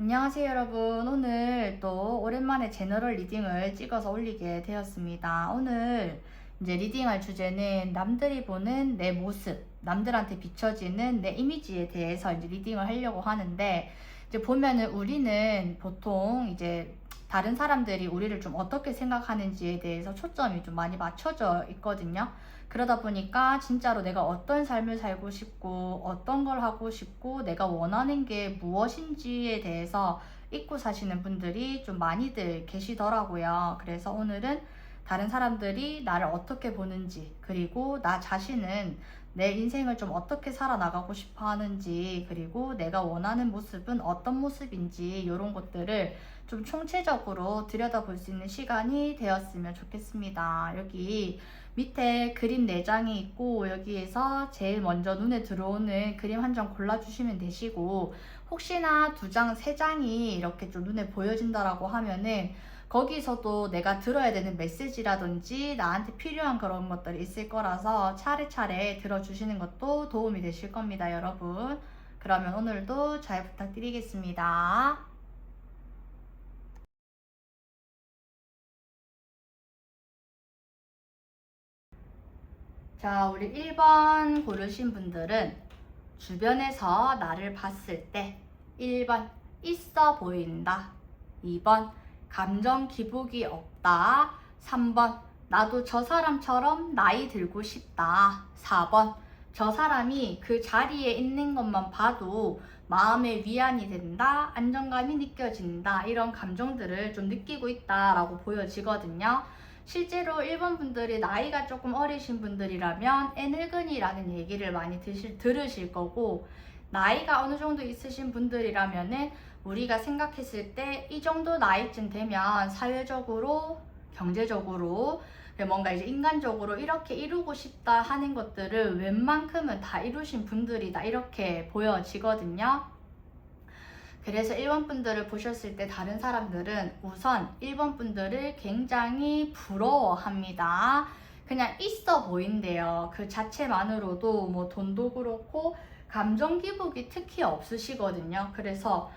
안녕하세요 여러분. 오늘 또 오랜만에 제너럴 리딩을 찍어서 올리게 되었습니다. 오늘 이제 리딩할 주제는 남들이 보는 내 모습, 남들한테 비춰지는 내 이미지에 대해서 이제 리딩을 하려고 하는데, 이제 보면은 우리는 보통 이제 다른 사람들이 우리를 좀 어떻게 생각하는지에 대해서 초점이 좀 많이 맞춰져 있거든요. 그러다 보니까 진짜로 내가 어떤 삶을 살고 싶고 어떤 걸 하고 싶고 내가 원하는 게 무엇인지에 대해서 잊고 사시는 분들이 좀 많이들 계시더라고요. 그래서 오늘은 다른 사람들이 나를 어떻게 보는지, 그리고 나 자신은 내 인생을 좀 어떻게 살아나가고 싶어 하는지, 그리고 내가 원하는 모습은 어떤 모습인지, 이런 것들을 좀 총체적으로 들여다볼 수 있는 시간이 되었으면 좋겠습니다. 여기 밑에 그림 4장이 있고, 여기에서 제일 먼저 눈에 들어오는 그림 한 장 골라주시면 되시고, 혹시나 2장, 3장이 이렇게 좀 눈에 보여진다라고 하면은 거기서도 내가 들어야 되는 메시지라든지 나한테 필요한 그런 것들이 있을 거라서 차례차례 들어주시는 것도 도움이 되실 겁니다, 여러분. 그러면 오늘도 잘 부탁드리겠습니다. 자, 우리 1번 고르신 분들은 주변에서 나를 봤을 때 1번 있어 보인다, 2번 감정 기복이 없다, 3번 나도 저 사람처럼 나이 들고 싶다, 4번 저 사람이 그 자리에 있는 것만 봐도 마음의 위안이 된다, 안정감이 느껴진다, 이런 감정들을 좀 느끼고 있다라고 보여지거든요. 실제로 1번 분들이 나이가 조금 어리신 분들이라면 애늙은이라는 얘기를 많이 들으실 거고, 나이가 어느 정도 있으신 분들이라면은 우리가 생각했을 때 이 정도 나이쯤 되면 사회적으로, 경제적으로, 뭔가 이제 인간적으로 이렇게 이루고 싶다 하는 것들을 웬만큼은 다 이루신 분들이다, 이렇게 보여지거든요. 그래서 1번 분들을 보셨을 때 다른 사람들은 우선 1번 분들을 굉장히 부러워합니다. 그냥 있어 보인대요. 그 자체만으로도 뭐 돈도 그렇고 감정 기복이 특히 없으시거든요. 그래서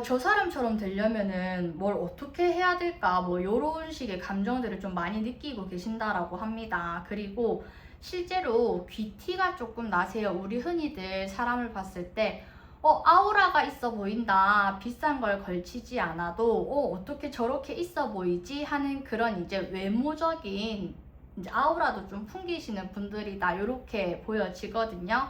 저 사람처럼 되려면은 뭘 어떻게 해야 될까, 뭐 요런 식의 감정들을 좀 많이 느끼고 계신다라고 합니다. 그리고 실제로 귀티가 조금 나세요. 우리 흔히들 사람을 봤을 때 아우라가 있어 보인다, 비싼 걸 걸치지 않아도 어떻게 저렇게 있어 보이지 하는 그런 이제 외모적인 이제 아우라도 좀 풍기시는 분들이다, 이렇게 보여지거든요.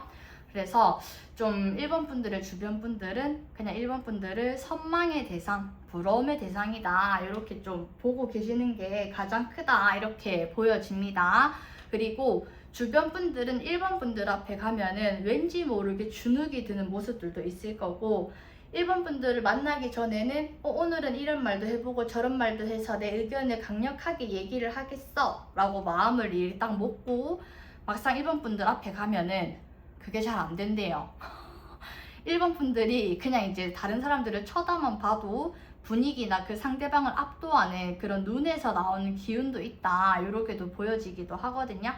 그래서 좀 1번 분들의 주변 분들은 그냥 1번 분들을 선망의 대상, 부러움의 대상이다, 이렇게 좀 보고 계시는 게 가장 크다, 이렇게 보여집니다. 그리고 주변 분들은 1번 분들 앞에 가면은 왠지 모르게 주눅이 드는 모습들도 있을 거고, 1번 분들을 만나기 전에는 오늘은 이런 말도 해보고 저런 말도 해서 내 의견을 강력하게 얘기를 하겠어 라고 마음을 딱 먹고, 막상 1번 분들 앞에 가면은 그게 잘 안 된대요. 1번 분들이 그냥 이제 다른 사람들을 쳐다만 봐도 분위기나 그 상대방을 압도하는 그런 눈에서 나오는 기운도 있다, 이렇게도 보여지기도 하거든요.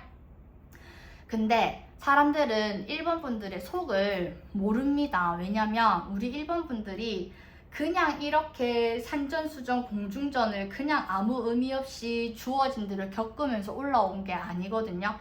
근데 사람들은 1번 분들의 속을 모릅니다. 왜냐면 우리 1번 분들이 그냥 이렇게 산전수전 공중전을 그냥 아무 의미 없이 주어진 대로 겪으면서 올라온 게 아니거든요.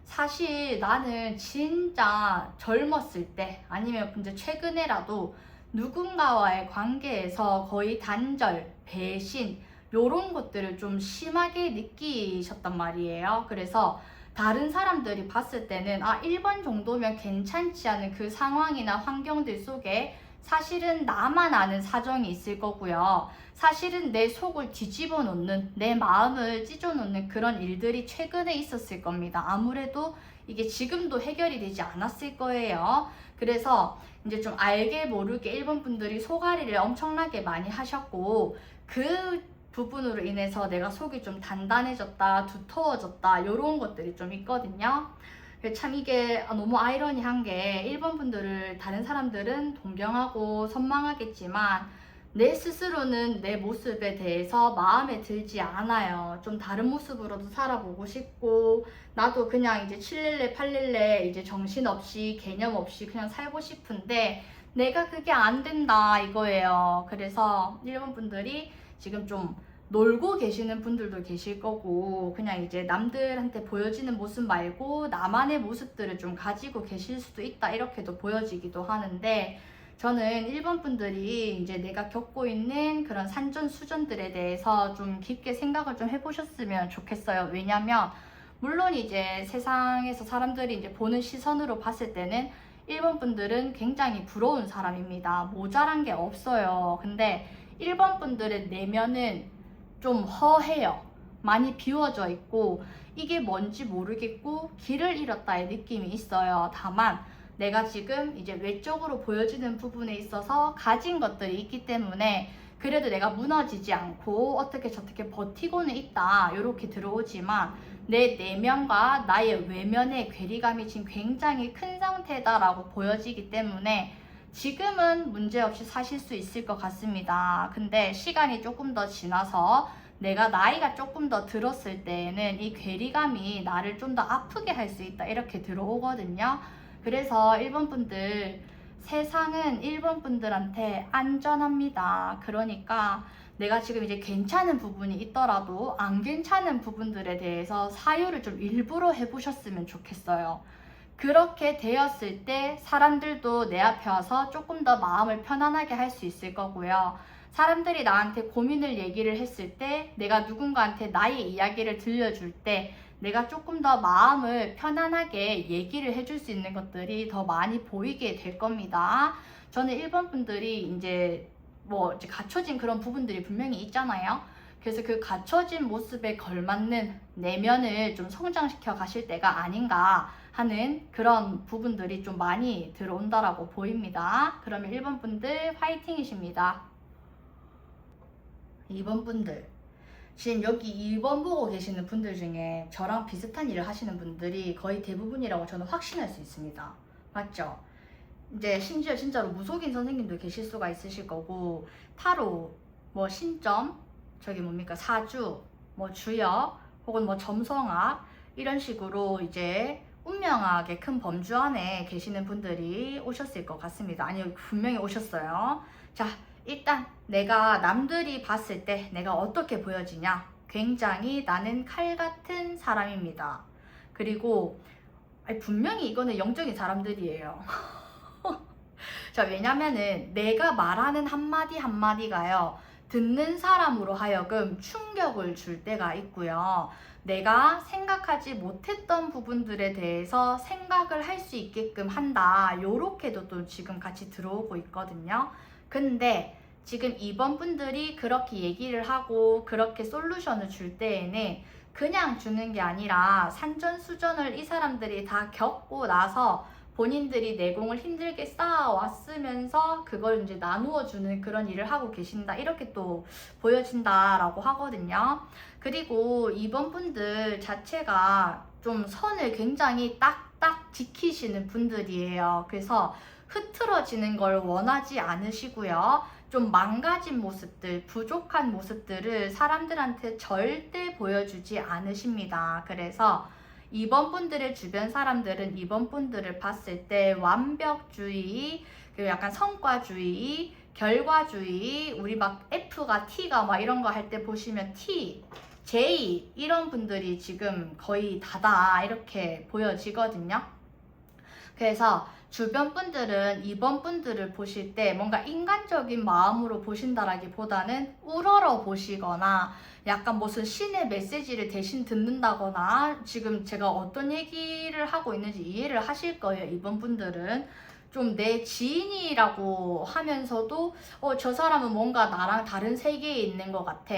사실 나는 진짜 젊었을 때 아니면 이제 최근에라도 누군가와의 관계에서 거의 단절, 배신, 요런 것들을 좀 심하게 느끼셨단 말이에요. 그래서 다른 사람들이 봤을 때는 1번 정도면 괜찮지 않은 그 상황이나 환경들 속에 사실은 나만 아는 사정이 있을 거고요. 사실은 내 속을 뒤집어 놓는, 내 마음을 찢어 놓는 그런 일들이 최근에 있었을 겁니다. 아무래도 이게 지금도 해결이 되지 않았을 거예요. 그래서 이제 좀 알게 모르게 1번 분들이 속앓이를 엄청나게 많이 하셨고, 그 부분으로 인해서 내가 속이 좀 단단해졌다, 두터워졌다, 이런 것들이 좀 있거든요. 참 이게 너무 아이러니한 게 1번 분들을 다른 사람들은 동경하고 선망하겠지만 내 스스로는 내 모습에 대해서 마음에 들지 않아요. 좀 다른 모습으로도 살아보고 싶고, 나도 그냥 이제 7릴레, 8릴레 이제 정신없이, 개념 없이 그냥 살고 싶은데, 내가 그게 안 된다 이거예요. 그래서 일본 분들이 지금 좀 놀고 계시는 분들도 계실 거고, 그냥 이제 남들한테 보여지는 모습 말고 나만의 모습들을 좀 가지고 계실 수도 있다 이렇게도 보여지기도 하는데, 저는 일본 분들이 이제 내가 겪고 있는 그런 산전수전들에 대해서 좀 깊게 생각을 좀 해보셨으면 좋겠어요. 왜냐면 물론 이제 세상에서 사람들이 이제 보는 시선으로 봤을 때는 일본 분들은 굉장히 부러운 사람입니다. 모자란 게 없어요. 근데 일본 분들의 내면은 좀 허해요. 많이 비워져 있고 이게 뭔지 모르겠고 길을 잃었다의 느낌이 있어요. 다만 내가 지금 이제 외적으로 보여지는 부분에 있어서 가진 것들이 있기 때문에 그래도 내가 무너지지 않고 어떻게 저렇게 버티고는 있다 이렇게 들어오지만 내 내면과 나의 외면의 괴리감이 지금 굉장히 큰 상태다라고 보여지기 때문에 지금은 문제없이 사실 수 있을 것 같습니다. 근데 시간이 조금 더 지나서 내가 나이가 조금 더 들었을 때에는 이 괴리감이 나를 좀 더 아프게 할 수 있다 이렇게 들어오거든요. 그래서 일본 분들, 세상은 일본 분들한테 안전합니다. 그러니까 내가 지금 이제 괜찮은 부분이 있더라도 안 괜찮은 부분들에 대해서 사유를 좀 일부러 해보셨으면 좋겠어요. 그렇게 되었을 때 사람들도 내 앞에 와서 조금 더 마음을 편안하게 할 수 있을 거고요. 사람들이 나한테 고민을 얘기를 했을 때 내가 누군가한테 나의 이야기를 들려줄 때 내가 조금 더 마음을 편안하게 얘기를 해줄 수 있는 것들이 더 많이 보이게 될 겁니다. 저는 일본 분들이 이제 뭐 이제 갖춰진 그런 부분들이 분명히 있잖아요. 그래서 그 갖춰진 모습에 걸맞는 내면을 좀 성장시켜 가실 때가 아닌가 하는 그런 부분들이 좀 많이 들어온다라고 보입니다. 그러면 1번 분들 화이팅이십니다. 2번 분들, 지금 여기 2번 보고 계시는 분들 중에 저랑 비슷한 일을 하시는 분들이 거의 대부분이라고 저는 확신할 수 있습니다. 맞죠? 이제 심지어 진짜로 무속인 선생님도 계실 수가 있으실 거고, 타로, 뭐 신점, 저기 뭡니까 사주, 뭐 주역, 혹은 뭐 점성학 이런 식으로 이제 운명학의 큰 범주 안에 계시는 분들이 오셨을 것 같습니다. 아니요, 분명히 오셨어요. 자, 일단 내가 남들이 봤을 때 내가 어떻게 보여지냐? 굉장히 나는 칼 같은 사람입니다. 그리고 분명히 이거는 영적인 사람들이에요. 자, 왜냐면은 내가 말하는 한마디 한마디가요, 듣는 사람으로 하여금 충격을 줄 때가 있고요. 내가 생각하지 못했던 부분들에 대해서 생각을 할 수 있게끔 한다. 요렇게도 또 지금 같이 들어오고 있거든요. 근데 지금 이번 분들이 그렇게 얘기를 하고 그렇게 솔루션을 줄 때에는 그냥 주는 게 아니라 산전수전을 이 사람들이 다 겪고 나서 본인들이 내공을 힘들게 쌓아왔으면서 그걸 이제 나누어 주는 그런 일을 하고 계신다 이렇게 또 보여진다라고 하거든요. 그리고 이번 분들 자체가 좀 선을 굉장히 딱딱 지키시는 분들이에요. 그래서 흐트러지는 걸 원하지 않으시고요. 좀 망가진 모습들, 부족한 모습들을 사람들한테 절대 보여주지 않으십니다. 그래서 이번 분들의 주변 사람들은 이번 분들을 봤을 때 완벽주의, 그리고 약간 성과주의, 결과주의, 우리 막 F가 T가 막 이런 거 할 때 보시면 T, J 이런 분들이 지금 거의 다다 이렇게 보여지거든요. 그래서 주변 분들은 이번 분들을 보실 때 뭔가 인간적인 마음으로 보신다라기보다는 우러러 보시거나 약간 무슨 신의 메시지를 대신 듣는다거나 지금 제가 어떤 얘기를 하고 있는지 이해를 하실 거예요. 이번 분들은 좀 내 지인이라고 하면서도 저 사람은 뭔가 나랑 다른 세계에 있는 것 같아.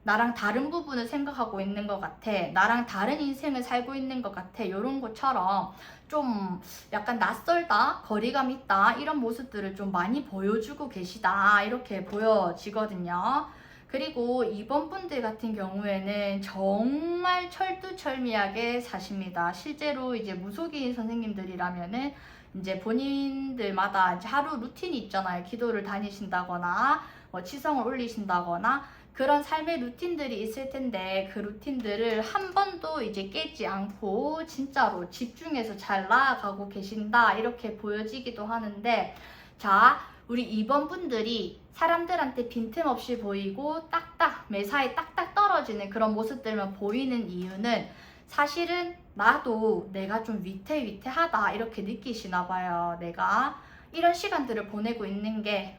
나랑 다른 부분을 생각하고 있는 것 같아. 나랑 다른 인생을 살고 있는 것 같아. 이런 것처럼 좀 약간 낯설다, 거리감 있다 이런 모습들을 좀 많이 보여주고 계시다 이렇게 보여지거든요. 그리고 이번 분들 같은 경우에는 정말 철두철미하게 사십니다. 실제로 이제 무속인 선생님들이라면은 이제 본인들마다 이제 하루 루틴이 있잖아요. 기도를 다니신다거나 뭐 치성을 올리신다거나 그런 삶의 루틴들이 있을 텐데 그 루틴들을 한 번도 이제 깨지 않고 진짜로 집중해서 잘 나아가고 계신다 이렇게 보여지기도 하는데, 자, 우리 2번 분들이 사람들한테 빈틈없이 보이고 딱딱 매사에 딱딱 떨어지는 그런 모습들만 보이는 이유는 사실은 나도 내가 좀 위태위태하다 이렇게 느끼시나 봐요. 내가 이런 시간들을 보내고 있는 게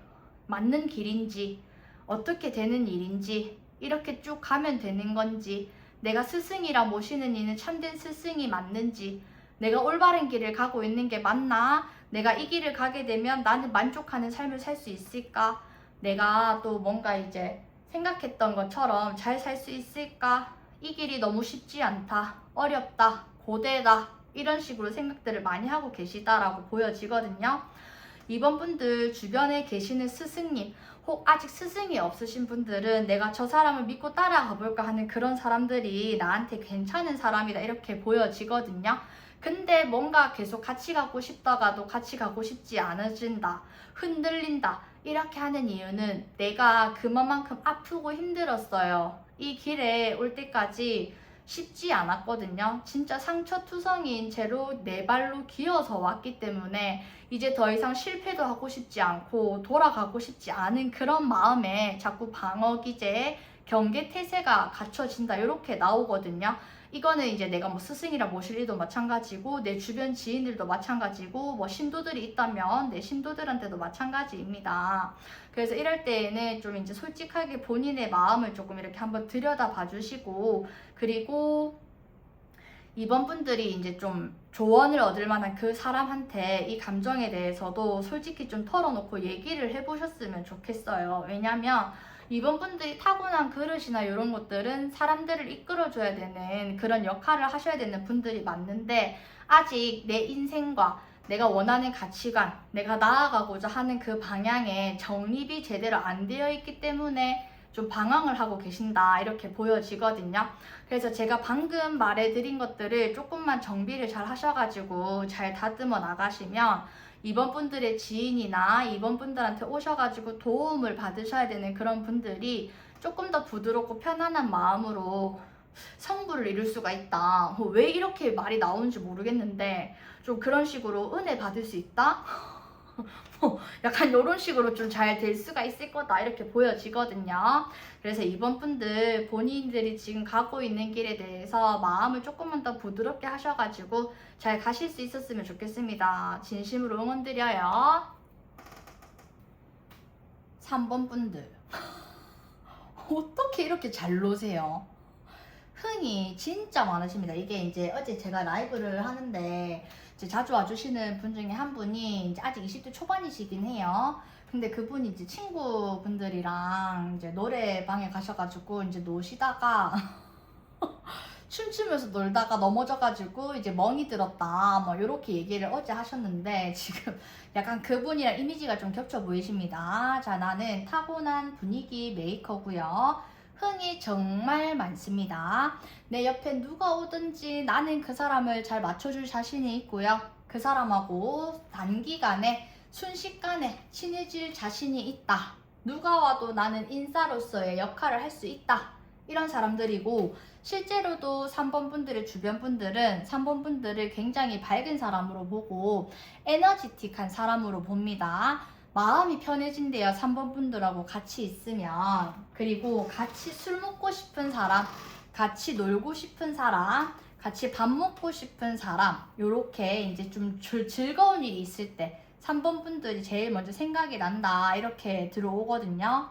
맞는 길인지, 어떻게 되는 일인지, 이렇게 쭉 가면 되는 건지, 내가 스승이라 모시는 이는 참된 스승이 맞는지, 내가 올바른 길을 가고 있는 게 맞나? 내가 이 길을 가게 되면 나는 만족하는 삶을 살 수 있을까? 내가 또 뭔가 이제 생각했던 것처럼 잘 살 수 있을까? 이 길이 너무 쉽지 않다, 어렵다, 고되다 이런 식으로 생각들을 많이 하고 계시다라고 보여지거든요. 이번 분들 주변에 계시는 스승님, 혹 아직 스승이 없으신 분들은 내가 저 사람을 믿고 따라가 볼까 하는 그런 사람들이 나한테 괜찮은 사람이다 이렇게 보여지거든요. 근데 뭔가 계속 같이 가고 싶다가도 같이 가고 싶지 않아진다, 흔들린다 이렇게 하는 이유는 내가 그만큼 아프고 힘들었어요. 이 길에 올 때까지 쉽지 않았거든요. 진짜 상처투성이인 채로 내 발로 기어서 왔기 때문에 이제 더 이상 실패도 하고 싶지 않고 돌아가고 싶지 않은 그런 마음에 자꾸 방어 기제, 경계 태세가 갖춰진다 이렇게 나오거든요. 이거는 이제 내가 뭐 스승이라 모실 일도 마찬가지고 내 주변 지인들도 마찬가지고 뭐 신도들이 있다면 내 신도들한테도 마찬가지입니다. 그래서 이럴 때에는 좀 이제 솔직하게 본인의 마음을 조금 이렇게 한번 들여다봐 주시고, 그리고 이번 분들이 이제 좀 조언을 얻을 만한 그 사람한테 이 감정에 대해서도 솔직히 좀 털어놓고 얘기를 해보셨으면 좋겠어요. 왜냐면 이번 분들이 타고난 그릇이나 이런 것들은 사람들을 이끌어줘야 되는 그런 역할을 하셔야 되는 분들이 맞는데, 아직 내 인생과 내가 원하는 가치관, 내가 나아가고자 하는 그 방향에 정립이 제대로 안 되어 있기 때문에 좀 방황을 하고 계신다 이렇게 보여지거든요. 그래서 제가 방금 말해드린 것들을 조금만 정비를 잘 하셔가지고 잘 다듬어 나가시면 이번 분들의 지인이나 이번 분들한테 오셔가지고 도움을 받으셔야 되는 그런 분들이 조금 더 부드럽고 편안한 마음으로 성부를 이룰 수가 있다. 왜 이렇게 말이 나오는지 모르겠는데 좀 그런 식으로 은혜 받을 수 있다? 약간 이런 식으로 좀 잘 될 수가 있을 거다 이렇게 보여지거든요. 그래서 이번 분들 본인들이 지금 가고 있는 길에 대해서 마음을 조금만 더 부드럽게 하셔가지고 잘 가실 수 있었으면 좋겠습니다. 진심으로 응원드려요. 3번 분들 어떻게 이렇게 잘 노세요? 흥이 진짜 많으십니다. 이게 이제 어제 제가 라이브를 하는데 이제 자주 와주시는 분 중에 한 분이 이제 아직 20대 초반이시긴 해요. 근데 그분이 이제 친구분들이랑 이제 노래방에 가셔가지고 이제 노시다가 춤추면서 놀다가 넘어져가지고 이제 멍이 들었다 뭐 이렇게 얘기를 어제 하셨는데, 지금 약간 그분이랑 이미지가 좀 겹쳐 보이십니다. 자, 나는 타고난 분위기 메이커고요. 흥이 정말 많습니다. 내 옆에 누가 오든지 나는 그 사람을 잘 맞춰줄 자신이 있고요. 그 사람하고 단기간에 순식간에 친해질 자신이 있다. 누가 와도 나는 인싸로서의 역할을 할 수 있다. 이런 사람들이고, 실제로도 3번 분들의 주변 분들은 3번 분들을 굉장히 밝은 사람으로 보고 에너지틱한 사람으로 봅니다. 마음이 편해진대요. 3번 분들하고 같이 있으면. 그리고 같이 술 먹고 싶은 사람, 같이 놀고 싶은 사람, 같이 밥 먹고 싶은 사람, 요렇게 이제 좀 즐거운 일이 있을 때 3번 분들이 제일 먼저 생각이 난다 이렇게 들어오거든요.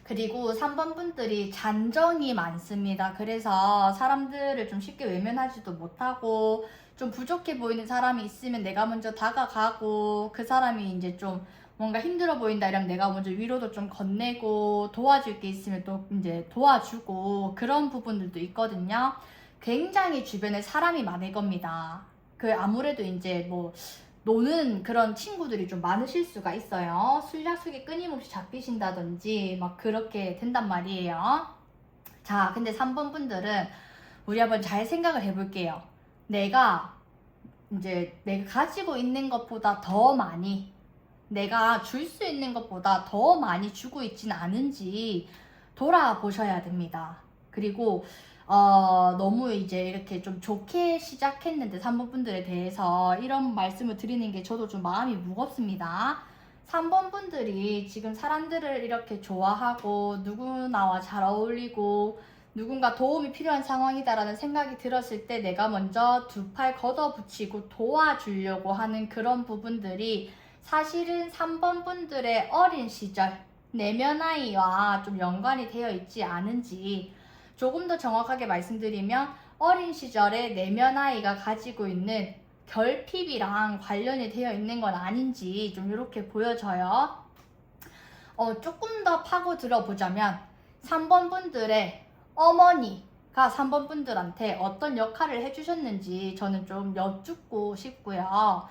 그리고 3번 분들이 잔정이 많습니다. 그래서 사람들을 좀 쉽게 외면하지도 못하고, 좀 부족해 보이는 사람이 있으면 내가 먼저 다가가고, 그 사람이 이제 좀 뭔가 힘들어 보인다 이러면 내가 먼저 위로도 좀 건네고, 도와줄 게 있으면 또 이제 도와주고, 그런 부분들도 있거든요. 굉장히 주변에 사람이 많을 겁니다. 그 아무래도 이제 뭐 노는 그런 친구들이 좀 많으실 수가 있어요. 술 약속에 끊임없이 잡히신다든지 막 그렇게 된단 말이에요. 자, 근데 3번 분들은 우리 한번 잘 생각을 해볼게요. 내가 가지고 있는 것보다 더 많이 내가 줄 수 있는 것보다 더 많이 주고 있지는 않은지 돌아보셔야 됩니다. 그리고 너무 이제 이렇게 좀 좋게 시작했는데 3번 분들에 대해서 이런 말씀을 드리는 게 저도 좀 마음이 무겁습니다. 3번 분들이 지금 사람들을 이렇게 좋아하고 누구나와 잘 어울리고 누군가 도움이 필요한 상황이다라는 생각이 들었을 때 내가 먼저 두 팔 걷어붙이고 도와주려고 하는 그런 부분들이 사실은 3번 분들의 어린 시절 내면아이와 좀 연관이 되어 있지 않은지, 조금 더 정확하게 말씀드리면 어린 시절에 내면아이가 가지고 있는 결핍이랑 관련이 되어 있는 건 아닌지 좀 이렇게 보여져요. 조금 더 파고 들어보자면 3번 분들의 어머니가 3번 분들한테 어떤 역할을 해주셨는지 저는 좀 여쭙고 싶고요.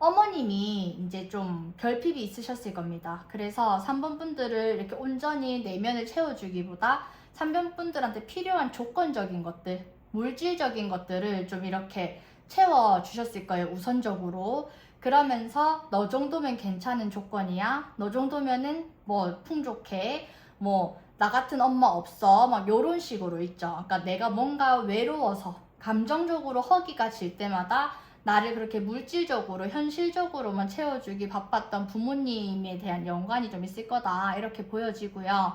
어머님이 이제 좀 결핍이 있으셨을 겁니다. 그래서 3번 분들을 이렇게 온전히 내면을 채워주기보다 3번 분들한테 필요한 조건적인 것들, 물질적인 것들을 좀 이렇게 채워주셨을 거예요, 우선적으로. 그러면서 너 정도면 괜찮은 조건이야, 너 정도면은 뭐 풍족해, 뭐 나 같은 엄마 없어, 막 요런 식으로 있죠. 그러니까 내가 뭔가 외로워서 감정적으로 허기가 질 때마다 나를 그렇게 물질적으로 현실적으로만 채워주기 바빴던 부모님에 대한 연관이 좀 있을 거다, 이렇게 보여지고요.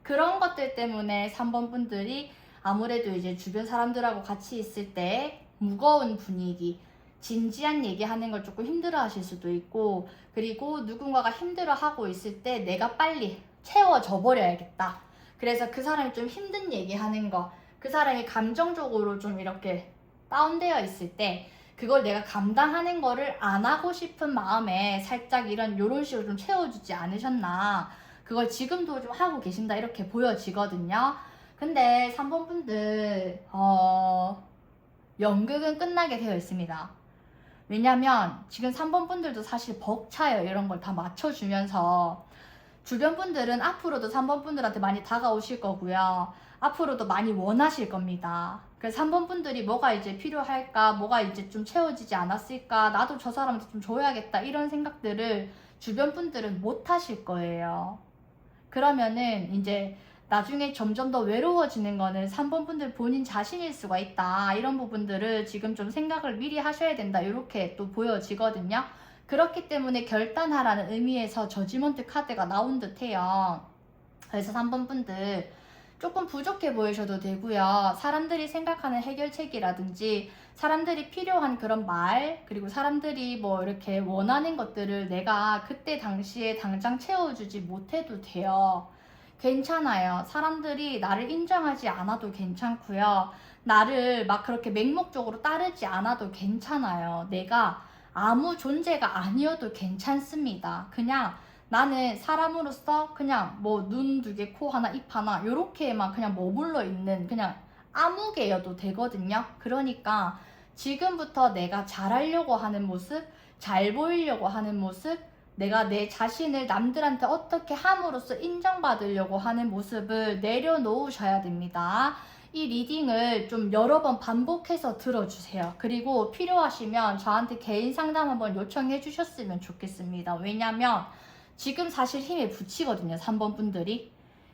그런 것들 때문에 3번 분들이 아무래도 이제 주변 사람들하고 같이 있을 때 무거운 분위기, 진지한 얘기하는 걸 조금 힘들어 하실 수도 있고, 그리고 누군가가 힘들어 하고 있을 때 내가 빨리 채워져 버려야겠다. 그래서 그 사람이 좀 힘든 얘기하는 거, 그 사람이 감정적으로 좀 이렇게 다운되어 있을 때 그걸 내가 감당하는 거를 안 하고 싶은 마음에 살짝 요런 식으로 좀 채워주지 않으셨나, 그걸 지금도 좀 하고 계신다, 이렇게 보여지거든요. 근데 3번 분들 연극은 끝나게 되어 있습니다. 왜냐면 지금 3번 분들도 사실 벅차요. 이런 걸 다 맞춰주면서 주변 분들은 앞으로도 3번 분들한테 많이 다가오실 거고요. 앞으로도 많이 원하실 겁니다. 그래서 3번 분들이 뭐가 이제 필요할까, 뭐가 이제 좀 채워지지 않았을까, 나도 저 사람한테 좀 줘야겠다, 이런 생각들을 주변 분들은 못 하실 거예요. 그러면은 이제 나중에 점점 더 외로워지는 거는 3번 분들 본인 자신일 수가 있다. 이런 부분들을 지금 좀 생각을 미리 하셔야 된다, 이렇게 또 보여지거든요. 그렇기 때문에 결단하라는 의미에서 저지먼트 카드가 나온 듯 해요. 그래서 3번 분들 조금 부족해 보이셔도 되고요. 사람들이 생각하는 해결책이라든지 사람들이 필요한 그런 말, 그리고 사람들이 뭐 이렇게 원하는 것들을 내가 그때 당시에 당장 채워주지 못해도 돼요. 괜찮아요. 사람들이 나를 인정하지 않아도 괜찮고요. 나를 막 그렇게 맹목적으로 따르지 않아도 괜찮아요. 내가 아무 존재가 아니어도 괜찮습니다. 그냥 나는 사람으로서 그냥 뭐 눈 두 개, 코 하나, 입 하나 요렇게만 그냥 머물러 있는 그냥 아무개여도 되거든요. 그러니까 지금부터 내가 잘하려고 하는 모습, 잘 보이려고 하는 모습, 내가 내 자신을 남들한테 어떻게 함으로써 인정받으려고 하는 모습을 내려놓으셔야 됩니다. 이 리딩을 좀 여러 번 반복해서 들어주세요. 그리고 필요하시면 저한테 개인 상담 한번 요청해 주셨으면 좋겠습니다. 왜냐면 지금 사실 힘에 부치거든요. 3번 분들이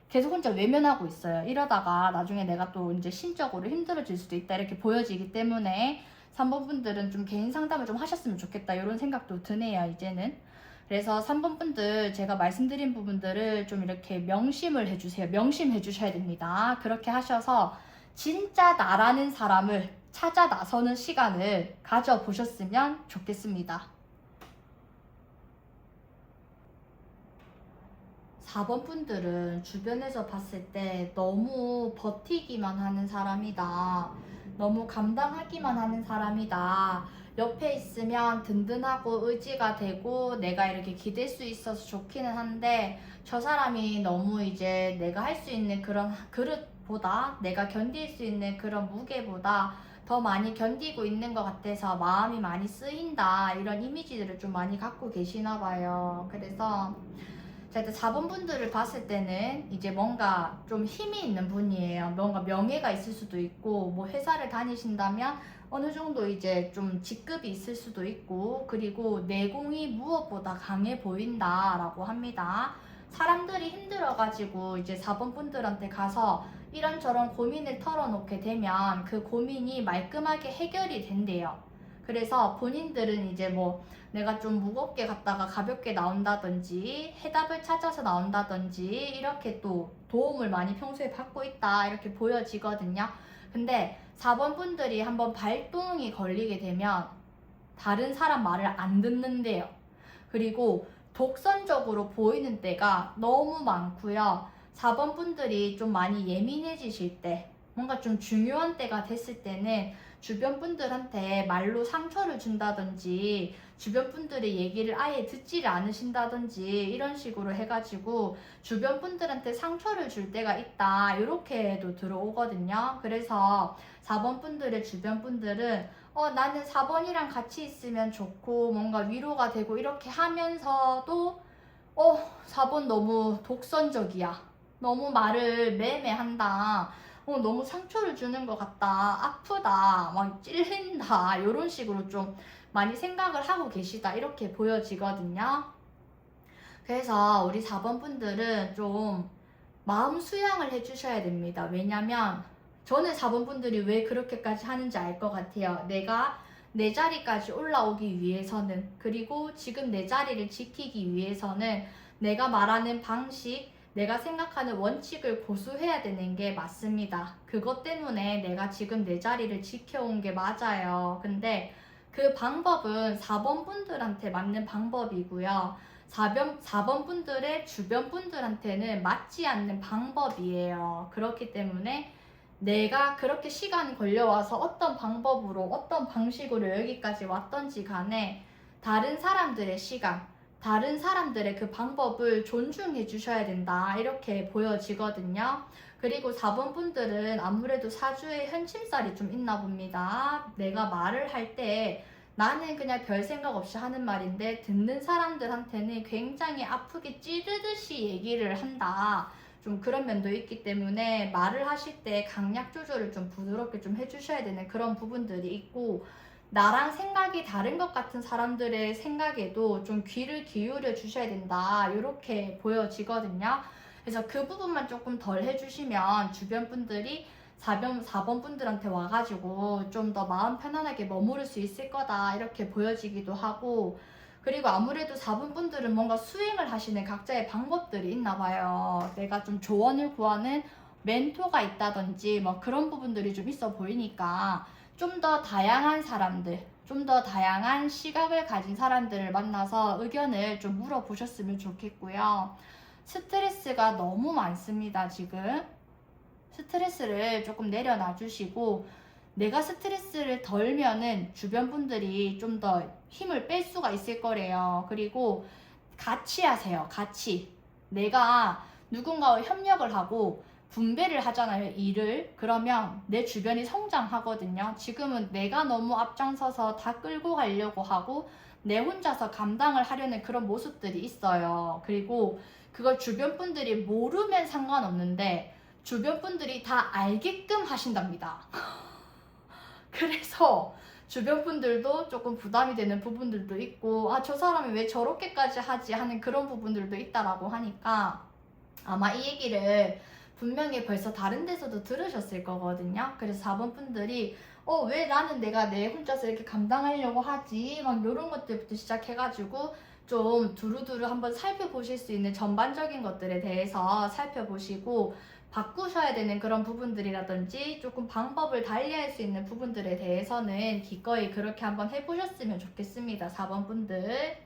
계속 혼자 외면하고 있어요. 이러다가 나중에 내가 또 이제 심적으로 힘들어질 수도 있다, 이렇게 보여지기 때문에 3번 분들은 좀 개인 상담을 좀 하셨으면 좋겠다, 이런 생각도 드네요, 이제는. 그래서 3번 분들 제가 말씀드린 부분들을 좀 이렇게 명심을 해주세요. 명심해 주셔야 됩니다. 그렇게 하셔서 진짜 나라는 사람을 찾아 나서는 시간을 가져보셨으면 좋겠습니다. 4번 분들은 주변에서 봤을 때 너무 버티기만 하는 사람이다, 너무 감당하기만 하는 사람이다, 옆에 있으면 든든하고 의지가 되고 내가 이렇게 기댈 수 있어서 좋기는 한데 저 사람이 너무 이제 내가 할 수 있는 그런 그릇보다, 내가 견딜 수 있는 그런 무게보다 더 많이 견디고 있는 것 같아서 마음이 많이 쓰인다, 이런 이미지들을 좀 많이 갖고 계시나 봐요. 그래서 자, 일단 4번 분들을 봤을 때는 이제 뭔가 좀 힘이 있는 분이에요. 뭔가 명예가 있을 수도 있고, 뭐 회사를 다니신다면 어느 정도 이제 좀 직급이 있을 수도 있고, 그리고 내공이 무엇보다 강해 보인다라고 합니다. 사람들이 힘들어가지고 이제 4번 분들한테 가서 이런저런 고민을 털어놓게 되면 그 고민이 말끔하게 해결이 된대요. 그래서 본인들은 이제 뭐 내가 좀 무겁게 갔다가 가볍게 나온다든지 해답을 찾아서 나온다든지 이렇게 또 도움을 많이 평소에 받고 있다 이렇게 보여지거든요. 근데 4번 분들이 한번 발동이 걸리게 되면 다른 사람 말을 안 듣는데요. 그리고 독선적으로 보이는 때가 너무 많고요. 4번 분들이 좀 많이 예민해지실 때, 뭔가 좀 중요한 때가 됐을 때는 주변 분들한테 말로 상처를 준다든지 주변 분들의 얘기를 아예 듣지를 않으신다든지 이런 식으로 해가지고 주변 분들한테 상처를 줄 때가 있다 이렇게도 들어오거든요. 그래서 4번 분들의 주변 분들은 나는 4번이랑 같이 있으면 좋고 뭔가 위로가 되고 이렇게 하면서도 4번 너무 독선적이야, 너무 말을 매매한다, 너무 상처를 주는 것 같다, 아프다, 막 찔린다 이런 식으로 좀 많이 생각을 하고 계시다 이렇게 보여지거든요. 그래서 우리 4번 분들은 좀 마음 수양을 해주셔야 됩니다. 왜냐면 저는 4번 분들이 왜 그렇게까지 하는지 알 것 같아요. 내가 내 자리까지 올라오기 위해서는, 그리고 지금 내 자리를 지키기 위해서는 내가 말하는 방식, 내가 생각하는 원칙을 고수해야 되는 게 맞습니다. 그것 때문에 내가 지금 내 자리를 지켜온 게 맞아요. 근데 그 방법은 4번 분들한테 맞는 방법이고요. 4번 분들의 주변 분들한테는 맞지 않는 방법이에요. 그렇기 때문에 내가 그렇게 시간이 걸려와서 어떤 방법으로 어떤 방식으로 여기까지 왔던지 간에 다른 사람들의 시간, 다른 사람들의 그 방법을 존중해 주셔야 된다 이렇게 보여지거든요. 그리고 4번 분들은 아무래도 사주에 현침살이 좀 있나 봅니다. 내가 말을 할 때 나는 그냥 별 생각 없이 하는 말인데 듣는 사람들한테는 굉장히 아프게 찌르듯이 얘기를 한다, 좀 그런 면도 있기 때문에 말을 하실 때 강약 조절을 좀 부드럽게 좀 해주셔야 되는 그런 부분들이 있고, 나랑 생각이 다른 것 같은 사람들의 생각에도 좀 귀를 기울여 주셔야 된다 이렇게 보여지거든요. 그래서 그 부분만 조금 덜 해주시면 주변 분들이 4번 분들한테 와가지고 좀 더 마음 편안하게 머무를 수 있을 거다 이렇게 보여지기도 하고, 그리고 아무래도 4번 분들은 뭔가 수행을 하시는 각자의 방법들이 있나 봐요. 내가 좀 조언을 구하는 멘토가 있다든지 뭐 그런 부분들이 좀 있어 보이니까 좀 더 다양한 사람들, 좀 더 다양한 시각을 가진 사람들을 만나서 의견을 좀 물어보셨으면 좋겠고요. 스트레스가 너무 많습니다, 지금. 스트레스를 조금 내려놔 주시고, 내가 스트레스를 덜면은 주변 분들이 좀 더 힘을 뺄 수가 있을 거래요. 그리고 같이 하세요. 같이. 내가 누군가와 협력을 하고 분배를 하잖아요, 일을. 그러면 내 주변이 성장하거든요. 지금은 내가 너무 앞장서서 다 끌고 가려고 하고 내 혼자서 감당을 하려는 그런 모습들이 있어요. 그리고 그걸 주변 분들이 모르면 상관없는데 주변 분들이 다 알게끔 하신답니다. 그래서 주변 분들도 조금 부담이 되는 부분들도 있고, 저 사람이 왜 저렇게까지 하지 하는 그런 부분들도 있다라고 하니까 아마 이 얘기를 분명히 벌써 다른 데서도 들으셨을 거거든요. 그래서 4번 분들이 왜 나는 내가 내 혼자서 이렇게 감당하려고 하지? 막 이런 것들부터 시작해가지고 좀 두루두루 한번 살펴보실 수 있는 전반적인 것들에 대해서 살펴보시고 바꾸셔야 되는 그런 부분들이라든지 조금 방법을 달리할 수 있는 부분들에 대해서는 기꺼이 그렇게 한번 해보셨으면 좋겠습니다. 4번 분들.